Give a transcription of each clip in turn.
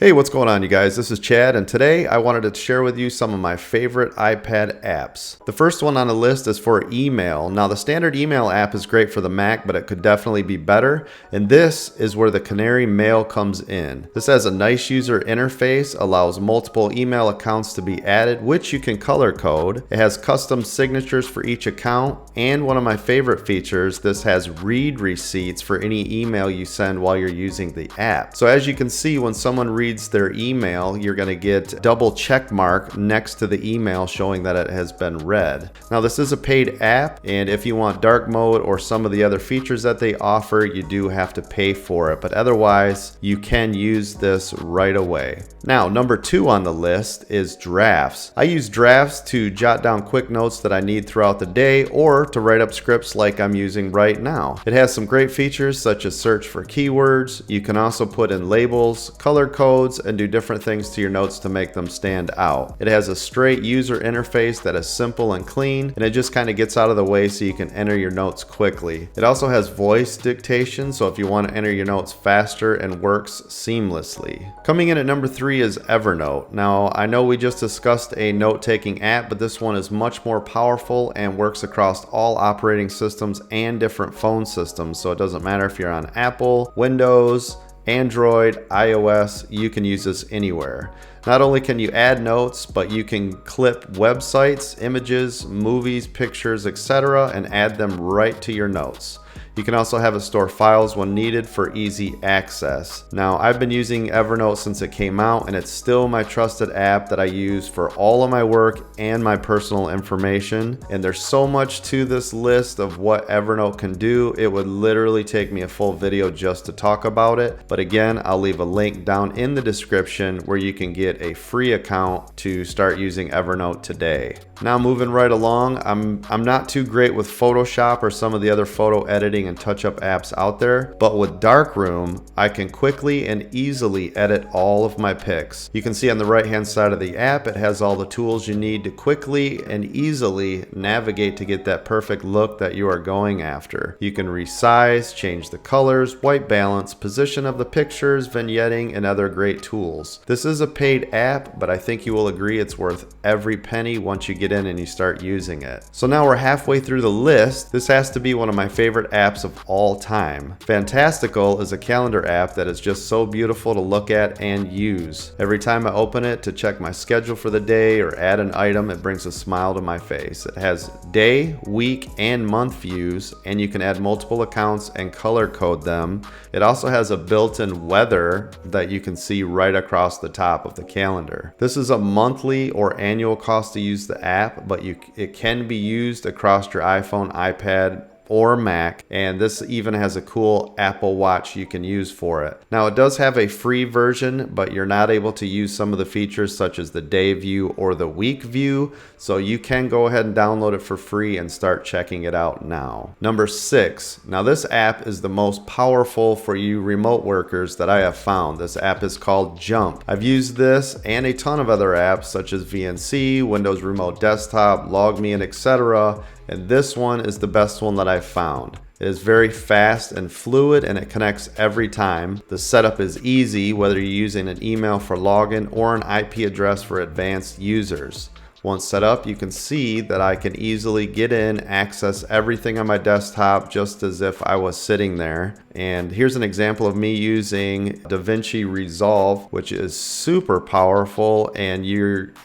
Hey, what's going on, you guys? This is Chad, and today I wanted to share with you some of my favorite iPad apps. The first one on the list is for email. Now, the standard email app is great for the Mac, but it could definitely be better, and this is where the Canary Mail comes in. This has a nice user interface, allows multiple email accounts to be added, which you can color code. It has custom signatures for each account, and one of my favorite features, this has read receipts for any email you send while you're using the app. So as you can see, when someone reads their email, you're going to get double check mark next to the email showing that it has been read. Now, this is a paid app, and if you want dark mode or some of the other features that they offer, you do have to pay for it, but otherwise you can use this right away. Now, number 2 on the list is drafts. I use drafts to jot down quick notes that I need throughout the day or to write up scripts like I'm using right now. It has some great features such as search for keywords. You can also put in labels, color codes, and do different things to your notes to make them stand out. It has a straight user interface that is simple and clean, and it just kind of gets out of the way so you can enter your notes quickly. It also has voice dictation, so if you want to enter your notes faster, and works seamlessly. Coming in at number 3 is Evernote. Now, I know we just discussed a note-taking app, but this one is much more powerful and works across all operating systems and different phone systems, so it doesn't matter if you're on Apple, Windows, Android, iOS, you can use this anywhere. Not only can you add notes, but you can clip websites, images, movies, pictures, etc., and add them right to your notes. You can also have it store files when needed for easy access. Now, I've been using Evernote since it came out, and it's still my trusted app that I use for all of my work and my personal information. And there's so much to this list of what Evernote can do, it would literally take me a full video just to talk about it. But again, I'll leave a link down in the description where you can get a free account to start using Evernote today. Now, moving right along, I'm not too great with Photoshop or some of the other photo editing and touch-up apps out there, but with Darkroom, I can quickly and easily edit all of my pics. You can see on the right-hand side of the app, it has all the tools you need to quickly and easily navigate to get that perfect look that you are going after. You can resize, change the colors, white balance, position of the pictures, vignetting, and other great tools. This is a paid app, but I think you will agree it's worth every penny once you get in and you start using it. So now we're halfway through the list. This has to be one of my favorite apps of all time. Fantastical is a calendar app that is just so beautiful to look at and use. Every time I open it to check my schedule for the day or add an item, it brings a smile to my face. It has day, week, and month views, and you can add multiple accounts and color code them. It also has a built-in weather that you can see right across the top of the calendar. This is a monthly or annual cost to use the app, but it can be used across your iPhone, iPad, or Mac, and this even has a cool Apple Watch you can use for it. Now, it does have a free version, but you're not able to use some of the features such as the day view or the week view, so you can go ahead and download it for free and start checking it out now. Number 6. Now, this app is the most powerful for you remote workers that I have found. This app is called Jump. I've used this and a ton of other apps such as VNC, Windows Remote Desktop, LogMe, and etc., and this one is the best one that I've found. It is very fast and fluid, and it connects every time. The setup is easy, whether you're using an email for login or an IP address for advanced users. Once set up, you can see that I can easily get in, access everything on my desktop just as if I was sitting there. And here's an example of me using DaVinci Resolve, which is super powerful, and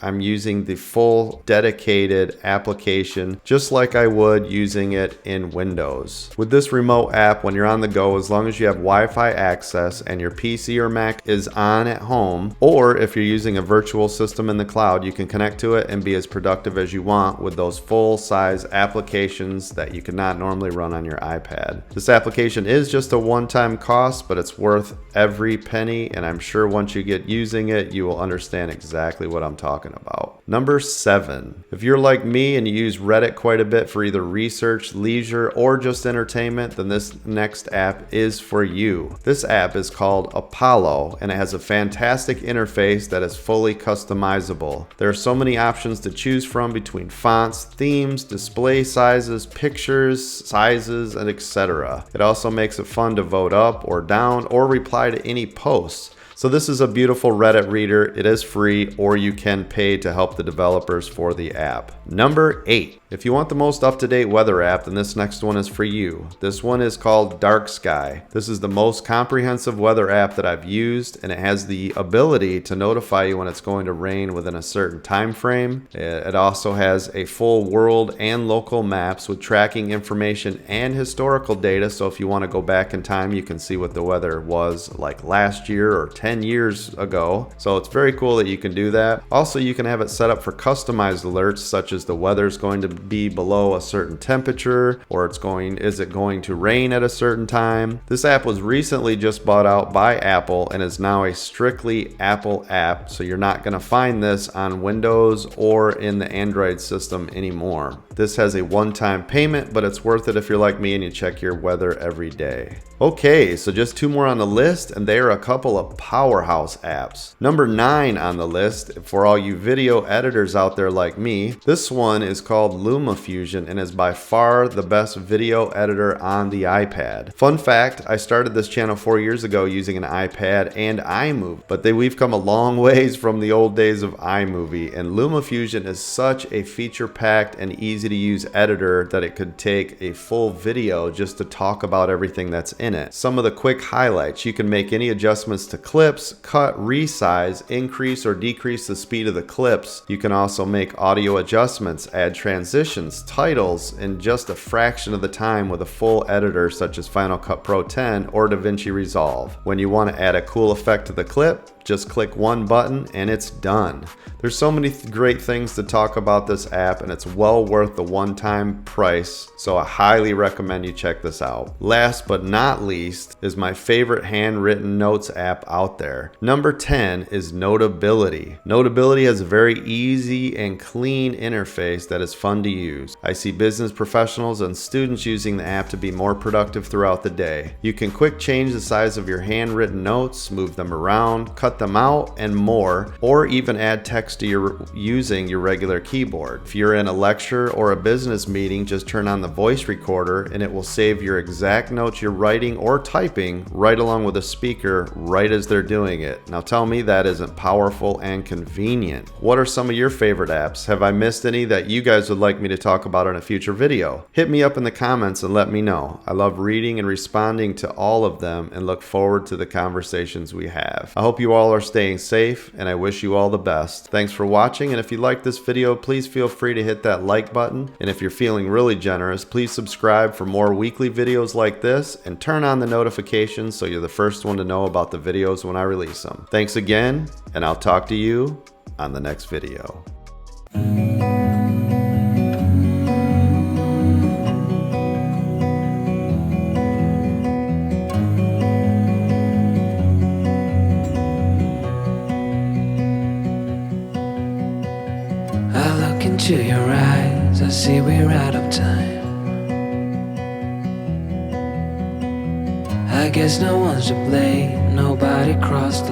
I'm using the full dedicated application just like I would using it in Windows. With this remote app, when you're on the go, as long as you have Wi-Fi access and your PC or Mac is on at home, or if you're using a virtual system in the cloud, you can connect to it and be as productive as you want with those full-size applications that you cannot normally run on your iPad. This application is just a one-time cost, but it's worth every penny, and I'm sure once you get using it, you will understand exactly what I'm talking about. Number 7. If you're like me and you use Reddit quite a bit for either research, leisure, or just entertainment, then this next app is for you. This app is called Apollo, and it has a fantastic interface that is fully customizable. There are so many options to choose from between fonts, themes, display sizes, pictures, sizes, and etc. It also makes it fun to vote up or down or reply to any posts. So this is a beautiful Reddit reader. It is free, or you can pay to help the developers for the app. Number 8. If you want the most up-to-date weather app, then this next one is for you. This one is called Dark Sky. This is the most comprehensive weather app that I've used, and it has the ability to notify you when it's going to rain within a certain time frame. It also has a full world and local maps with tracking information and historical data, so if you want to go back in time, you can see what the weather was like last year or 10 years ago. So it's very cool that you can do that. Also, you can have it set up for customized alerts, such as the weather's going to be below a certain temperature, or is it going to rain at a certain time. This app was recently just bought out by Apple and is now a strictly Apple app, so you're not going to find this on Windows or in the Android system anymore. This has a one-time payment, but it's worth it if you're like me and you check your weather every day. Okay, so just 2 more on the list, and they are a couple of powerhouse apps. Number 9 on the list, for all you video editors out there like me, this one is called Luma Fusion and is by far the best video editor on the iPad. Fun fact, I started this channel 4 years ago using an iPad and iMovie, but we've come a long ways from the old days of iMovie, and Luma Fusion is such a feature-packed and easy to use editor that it could take a full video just to talk about everything that's in it. Some of the quick highlights: you can make any adjustments to clips, cut, resize, increase or decrease the speed of the clips. You can also make audio adjustments, add transitions, titles in just a fraction of the time with a full editor such as Final Cut Pro 10 or DaVinci Resolve. When you want to add a cool effect to the clip, just click one button and it's done. There's so many great things to talk about this app, and it's well worth the one-time price, so I highly recommend you check this out. Last but not least is my favorite handwritten notes app out there. Number 10 is Notability. Notability has a very easy and clean interface that is fun to use. I see business professionals and students using the app to be more productive throughout the day. You can quick change the size of your handwritten notes, move them around, cut them out, and more, or even add text to using your regular keyboard. If you're in a lecture or a business meeting, just turn on the voice recorder and it will save your exact notes you're writing or typing right along with the speaker right as they're doing it. Now tell me that isn't powerful and convenient. What are some of your favorite apps? Have I missed any that you guys would like me to talk about in a future video? Hit me up in the comments and let me know. I love reading and responding to all of them and look forward to the conversations we have. I hope you all are staying safe, and I wish you all the best. Thanks for watching, and if you liked this video, please feel free to hit that like button, and if you're feeling really generous, please subscribe for more weekly videos like this and turn on the notifications so you're the first one to know about the videos when I release them. Thanks again, and I'll talk to you on the next video. Into your eyes, I see we're out of time. I guess no one's to blame, nobody crossed the